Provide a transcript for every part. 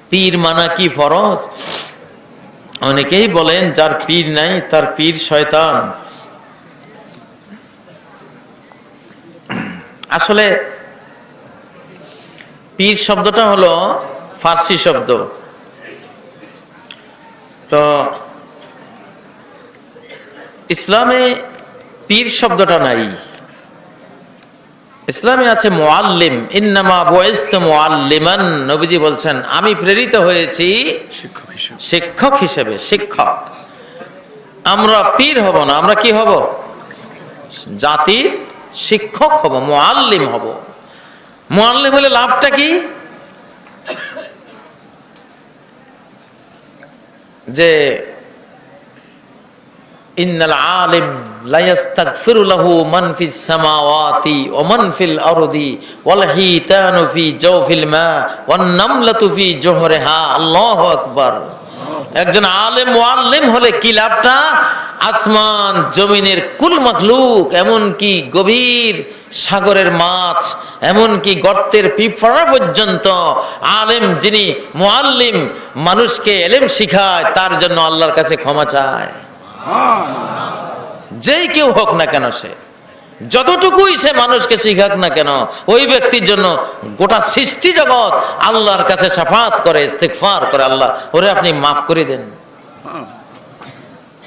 পীর মানা কি ফরজ? অনেকেই বলেন যার পীর নাই তার পীর শয়তান। আসলে পীর শব্দটা হলো ফার্সি শব্দ। তো ইসলামে পীর শব্দটা নাই। ইসলামে আছে মুআল্লিম, ইন্নামা বুইসতু মুআল্লিমান। নবীজি বলছেন আমি প্রেরিত হয়েছি শিক্ষক হিসেবে। শিক্ষক। আমরা পীর হব না, আমরা কি হব? জাতির শিক্ষক হব, মুআল্লিম হব। মুআল্লিম হলে লাভটা কি? যে ইন্নাল আলিম লা ইস্তাগফিরু লাহু মান ফিস সামাওয়াতি ওয়া মান ফিল আরদি ওয়াল হিতানু ফি জাওফিল মা ওয়ান নামলাতু ফি জুহরিহা। আল্লাহু আকবার। একজন আলেম মুআল্লিম হলে কি লাভটা? আসমান জমিনের কুল মাখলুক, এমন কি গভীর সাগরের মাছ, এমন কি গর্তের পিঁপড়া পর্যন্ত আলেম যিনি মুআল্লিম মানুষকে ইলম শিখায়, তার জন্য আল্লাহর কাছে ক্ষমা চায়। যেই কেউ হোক না কেন, সে যতটুকুই সে মানুষকে শিখাক না কেন, ওই ব্যক্তির জন্য গোটা সৃষ্টি জগৎ আল্লাহর কাছে শাফাত করে, ইস্তিগফার করে, আল্লাহ ওরে আপনি মাফ করে দেন।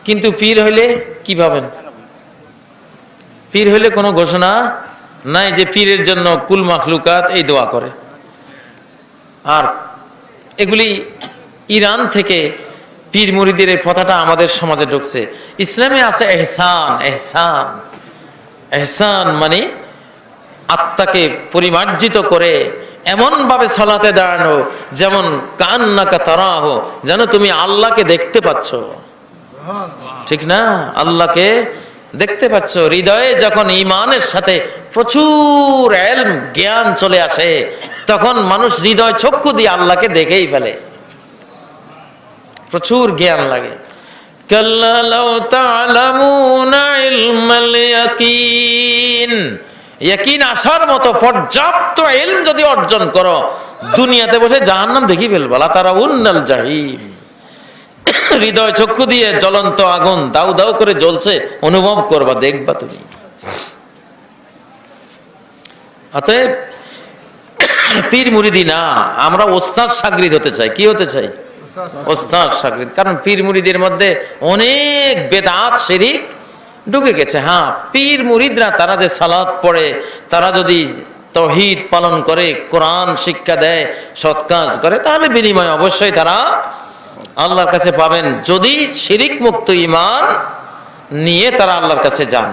কিন্তু পীর হইলে কি পাবেন? পীর হইলে কোনো ঘোষণা নাই যে পীরের জন্য কুল মাখলুকাত এই দোয়া করে। আর এগুলি ইরান থেকে পীর মুরিদের এই প্রথাটা আমাদের সমাজে ঢুকছে। ইসলামে আছে এহসান। এহসান, এহসান মানে আত্মাকে পরিমার্জিত করে এমন ভাবে সালাতে দাঁড়ানো যেমন কান্নাকা তারাহ, যেন তুমি আল্লাহকে দেখতে পাচ্ছ। ঠিক না? আল্লাহকে দেখতে পাচ্ছ। হৃদয়ে যখন ঈমানের সাথে প্রচুর ইলম জ্ঞান চলে আসে, তখন মানুষ হৃদয় চক্ষু দিয়ে আল্লাহকে দেখেই ফেলে। প্রচুর জ্ঞান লাগে। কাল্লা লাউ তা'লামুনা ইলমাল ইয়াকিন। ইয়াকিন আসার মতো পর্যাপ্ত ইলম যদি অর্জন করো, দুনিয়াতে বসে জাহান্নাম দেখি ফেলবা। লা তারাউন্নাল জাহিম। হৃদয় চক্ষু দিয়ে জ্বলন্ত আগুন দাউ দাউ করে জ্বলছে, অনুভব করবা, দেখবা তুমি। অতএব পীর মুরিদি না, আমরা ওস্তাদ শাগরিদ হতে চাই। কি হতে চাই? ওস্তাদ শাগরিদ। কারণ পীর মুরিদের মধ্যে অনেক বেদাত শিরক ঢুকে গেছে। হ্যাঁ, পীর মুরিদরা তারা যে সালাত পড়ে, তারা যদি তাওহীদ পালন করে, কোরআন শিক্ষা দেয়, সৎ কাজ করে, তাহলে বিনিময় অবশ্যই তারা আল্লাহর কাছে পাবেন, যদি শিরক মুক্ত ঈমান নিয়ে তারা আল্লাহর কাছে যান।